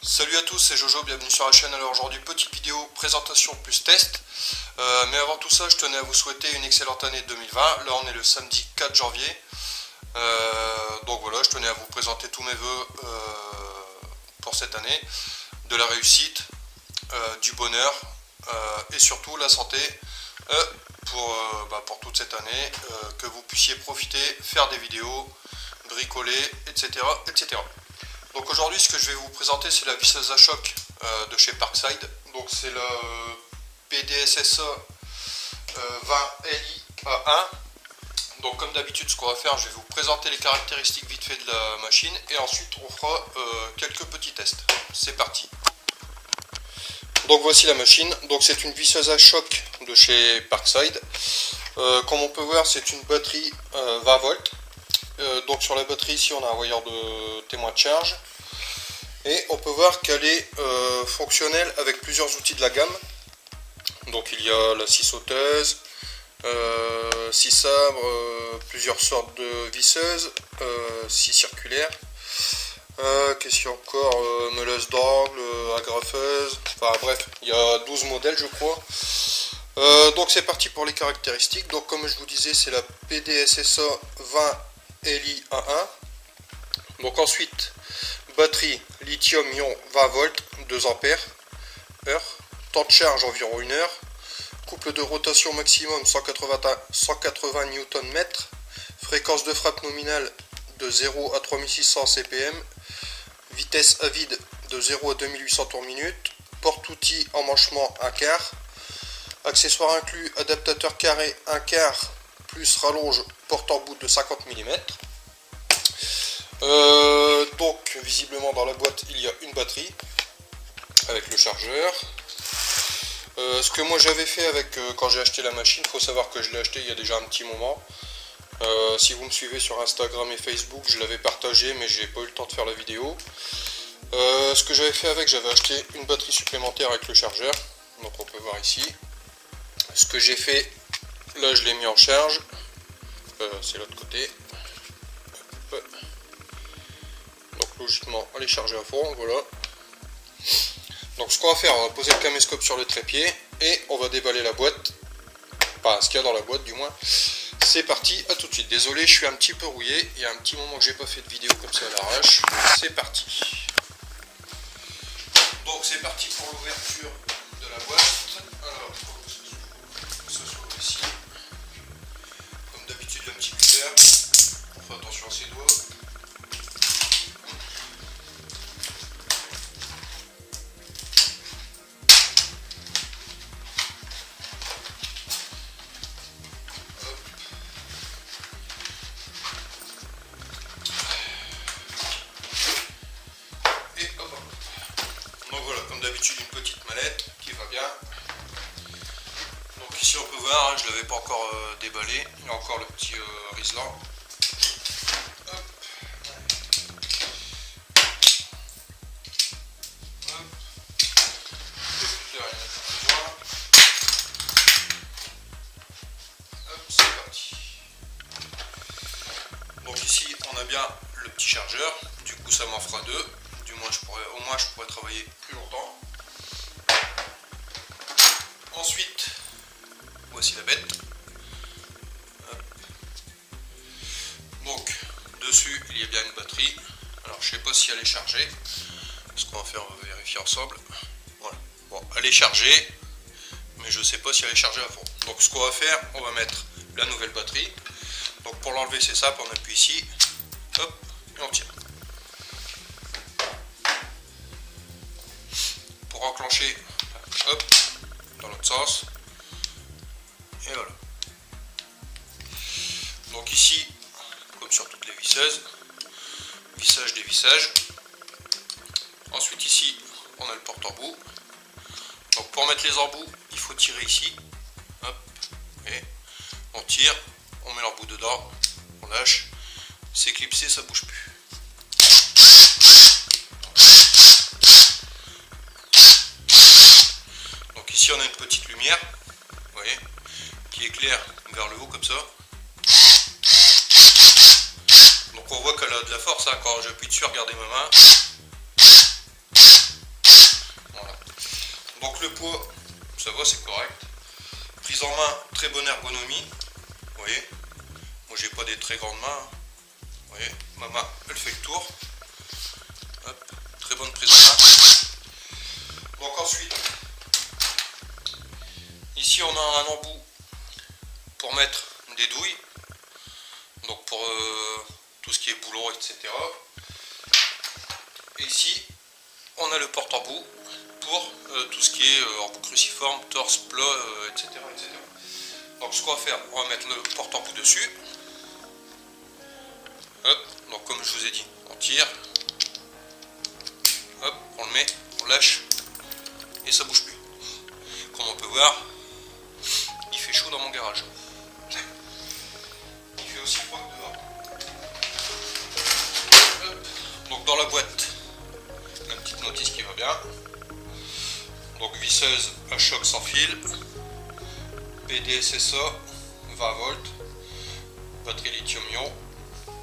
Salut à tous, c'est Jojo, bienvenue sur la chaîne. Alors aujourd'hui, petite vidéo présentation plus test. Mais avant tout ça, je tenais à vous souhaiter une excellente année 2020. Là, on est le samedi 4 janvier. Donc voilà, je tenais à vous présenter tous mes vœux pour cette année. De la réussite, du bonheur et surtout la santé pour toute cette année. Que vous puissiez profiter, faire des vidéos, bricoler, etc. etc. Donc aujourd'hui, ce que je vais vous présenter, c'est la visseuse à choc de chez Parkside. Donc c'est la PDSSA 20LI A1. Donc comme d'habitude, ce qu'on va faire, je vais vous présenter les caractéristiques vite fait de la machine et ensuite on fera quelques petits tests. C'est parti. Donc voici la machine. Donc c'est une visseuse à choc de chez Parkside. Comme on peut voir, c'est une batterie 20 volts. Donc sur la batterie ici on a un voyeur de témoin de charge et on peut voir qu'elle est fonctionnelle avec plusieurs outils de la gamme. Donc il y a la scie sauteuse, scie sabre, plusieurs sortes de visseuses, scie circulaire, qu'est-ce qu'il y a encore, meuleuse d'angle, agrafeuse, enfin bref, il y a 12 modèles je crois. Donc c'est parti pour les caractéristiques. Donc comme je vous disais, c'est la PDSSA 20LI A1. Donc ensuite, batterie lithium-ion 20 volts, 2 ampères heure, temps de charge environ 1 heure, couple de rotation maximum 180 Nm, fréquence de frappe nominale de 0 à 3600 CPM, vitesse à vide de 0 à 2800 tours minute, porte-outil emmanchement 1 quart, accessoires inclus, adaptateur carré 1 quart plus rallonge porte-en-bout de 50 mm. Donc visiblement dans la boîte il y a une batterie avec le chargeur. Ce que moi j'avais fait avec quand j'ai acheté la machine, il faut savoir que je l'ai acheté il y a déjà un petit moment. Si vous me suivez sur Instagram et Facebook, je l'avais partagé mais j'ai pas eu le temps de faire la vidéo. Ce que j'avais fait avec, j'avais acheté une batterie supplémentaire avec le chargeur. Donc on peut voir ici. Ce que j'ai fait, là je l'ai mis en charge. C'est l'autre côté. Hop. Donc logiquement elle est chargée à fond, voilà. Donc ce qu'on va faire, on va poser le caméscope sur le trépied et on va déballer la boîte. Enfin ce qu'il y a dans la boîte du moins. C'est parti, à tout de suite. Désolé, je suis un petit peu rouillé, il y a un petit moment que j'ai pas fait de vidéo comme ça à l'arrache. C'est parti. Donc c'est parti pour l'ouverture de la boîte. Alors, que ce soit ici. Comme d'habitude, un petit cutter. On fait attention à ses doigts. Donc voilà, comme d'habitude, une petite mallette qui va bien. Donc ici on peut voir, hein, je ne l'avais pas encore déballé, il y a encore le petit riselant. Hop. Hop. Hop, c'est parti. Donc ici on a bien le petit chargeur, du coup ça m'en fera deux. Au moins je pourrais travailler plus longtemps. Ensuite, voici la bête. Hop. Donc, dessus il y a bien une batterie. Alors je sais pas si elle est chargée. Ce qu'on va faire, on va vérifier ensemble. Voilà. Bon, elle est chargée, mais je sais pas si elle est chargée à fond. Donc ce qu'on va faire, on va mettre la nouvelle batterie. Donc pour l'enlever c'est simple, on appuie ici. Hop, et on tire. Enclencher, hop, dans l'autre sens, et voilà. Donc ici, comme sur toutes les visseuses, vissage, dévissage. Ensuite ici, on a le porte-embout. Donc pour mettre les embouts, il faut tirer ici, hop, et on tire, on met l'embout dedans, on lâche, c'est clipsé, ça bouge plus. Ici on a une petite lumière, vous voyez, qui éclaire vers le haut comme ça. Donc on voit qu'elle a de la force, hein, quand j'appuie dessus, regardez ma main. poids, ça va, c'est correct. Prise en main, très bonne ergonomie. Vous voyez, moi j'ai pas des très grandes mains. Vous voyez, ma main elle fait le tour. Hop, très bonne prise en main. Donc ensuite, ici on a un embout pour mettre des douilles. Donc pour tout ce qui est boulon, etc. Et ici, on a le porte-embout pour tout ce qui est embout cruciforme, torse plat, etc., etc. Donc ce qu'on va faire, on va mettre le porte-embout dessus. Hop, donc comme je vous ai dit, on tire. Hop, on le met, on lâche et ça bouge plus. Comme on peut voir, il fait chaud dans mon garage. Il fait aussi froid dehors. Hop, donc dans la boîte, la petite notice qui va bien. Donc visseuse à choc sans fil, PDSSA 20 volts, batterie lithium-ion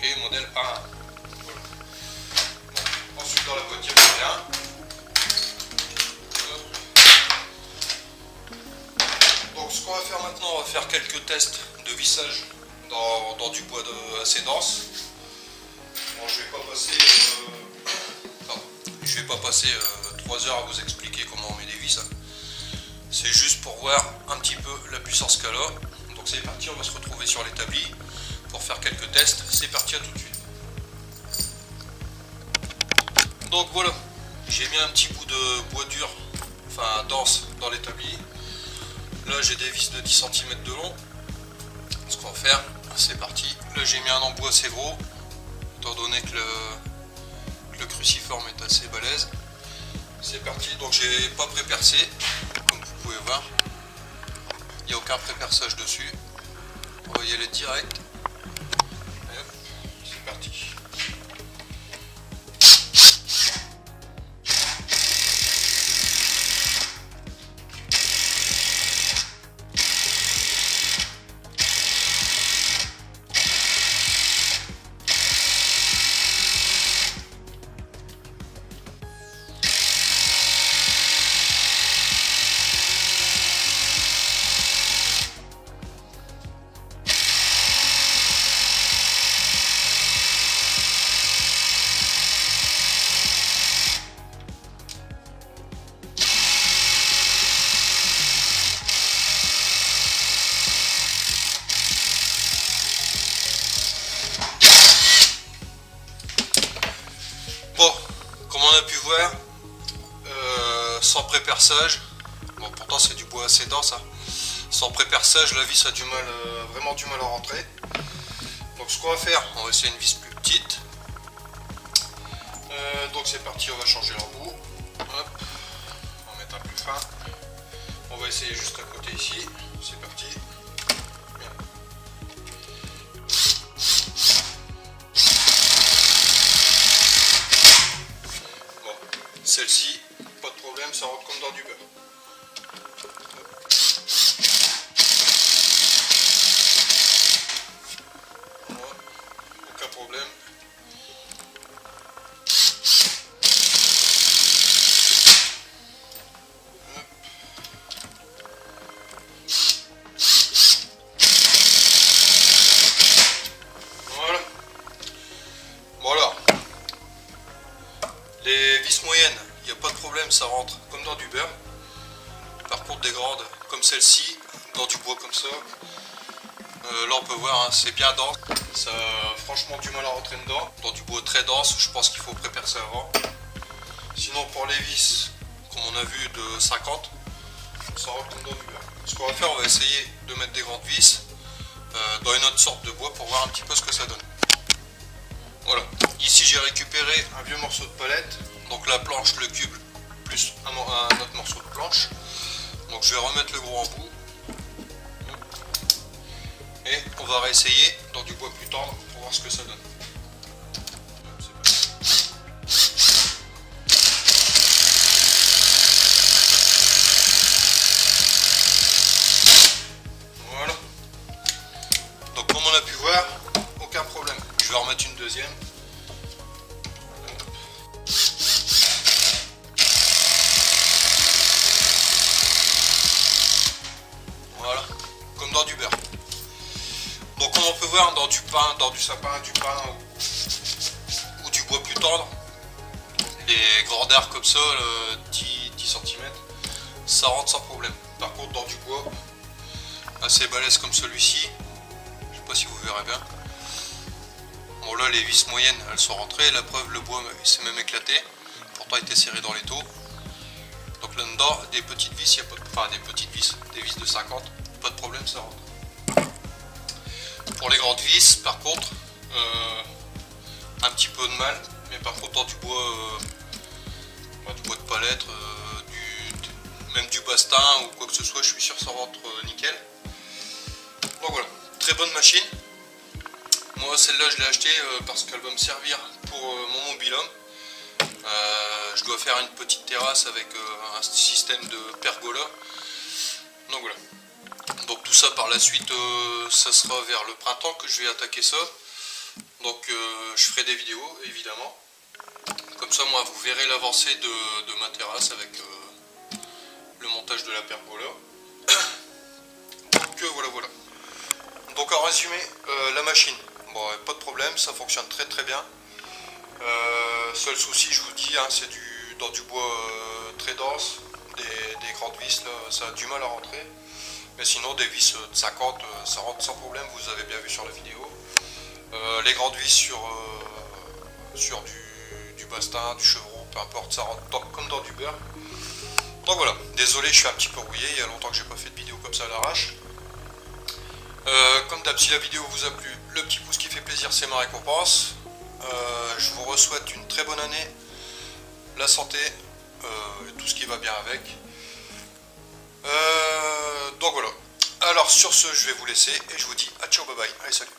et modèle A1. Voilà. Bon, ensuite dans la boîte il y a rien. Donc ce qu'on va faire maintenant, on va faire quelques tests de vissage dans du bois assez dense. Bon, je vais pas passer 3 heures à vous expliquer comment on met des vis. Hein. C'est juste pour voir un petit peu la puissance qu'elle a. Donc c'est parti, on va se retrouver sur l'établi pour faire quelques tests. C'est parti, à tout de suite. Donc voilà, j'ai mis un petit bout de bois dur, enfin dense, dans l'établi. Là j'ai des vis de 10 cm de long. Ce qu'on va faire, c'est parti. Là j'ai mis un embout assez gros, étant donné que le cruciforme est assez balèze. C'est parti, donc j'ai pas pré-percé, comme vous pouvez voir. Il n'y a aucun pré-perçage dessus. On va y aller direct. Et hop, c'est parti. Bon, comme on a pu voir, sans pré-perçage, bon pourtant c'est du bois assez dense, hein. Sans pré-perçage la vis a du mal, vraiment du mal à rentrer. Donc ce qu'on va faire, on va essayer une vis plus petite. Donc c'est parti, on va changer l'embout. Hop, on va mettre un plus fin. On va essayer juste à côté ici, c'est parti. Celle-ci, pas de problème, ça rentre comme dans du beurre. Voilà, aucun problème. Voilà. Bon alors, les vis moyennes, il n'y a pas de problème, ça rentre comme dans du beurre. Par contre des grandes comme celle-ci, dans du bois comme ça, là on peut voir, hein, c'est bien dense. Ça a franchement du mal à rentrer dedans. Dans du bois très dense, je pense qu'il faut pré-percer avant. Sinon pour les vis, comme on a vu de 50, ça rentre comme dans du beurre. Ce qu'on va faire, on va essayer de mettre des grandes vis dans une autre sorte de bois pour voir un petit peu ce que ça donne. Voilà, ici j'ai récupéré un vieux morceau de palette, donc la planche, le cube, plus un autre morceau de planche. Donc je vais remettre le gros embout. Et on va réessayer dans du bois plus tendre pour voir ce que ça donne. Voilà. Donc comme on a pu voir, aucun problème. Je vais en remettre une deuxième. voir dans du pin, dans du sapin, du pin ou du bois plus tendre, les grandeurs comme ça, 10 cm, ça rentre sans problème. Par contre dans du bois assez balèze comme celui-ci, je sais pas si vous verrez bien. Bon là les vis moyennes elles sont rentrées, la preuve le bois s'est même éclaté, pourtant il était serré dans les taux. Donc là dedans des petites vis, il y a pas de... enfin des petites vis, des vis de 50, pas de problème ça rentre. Pour les grandes vis par contre un petit peu de mal, mais par contre dans du bois de palette, même du bastin ou quoi que ce soit, je suis sûr que ça rentre nickel. Donc voilà, très bonne machine. Moi celle-là je l'ai achetée parce qu'elle va me servir pour mon mobil-home. Je dois faire une petite terrasse avec un système de pergola. Donc voilà. Donc tout ça par la suite, ça sera vers le printemps que je vais attaquer ça. Donc je ferai des vidéos évidemment. Comme ça moi vous verrez l'avancée de ma terrasse avec le montage de la pergola. Donc voilà. Donc en résumé, la machine, bon pas de problème, ça fonctionne très très bien. Seul souci je vous dis, hein, c'est dans du bois très dense, des grandes vis là, ça a du mal à rentrer. Mais sinon des vis de 50 ça rentre sans problème, vous avez bien vu sur la vidéo. Les grandes vis sur du bastin, du chevreau, peu importe, ça rentre comme dans du beurre. Donc voilà, désolé je suis un petit peu rouillé, il y a longtemps que j'ai pas fait de vidéo comme ça à l'arrache. Comme d'hab, si la vidéo vous a plu, le petit pouce qui fait plaisir c'est ma récompense. Je vous souhaite une très bonne année, la santé, tout ce qui va bien avec. Donc voilà, alors sur ce je vais vous laisser et je vous dis à ciao bye bye, allez salut.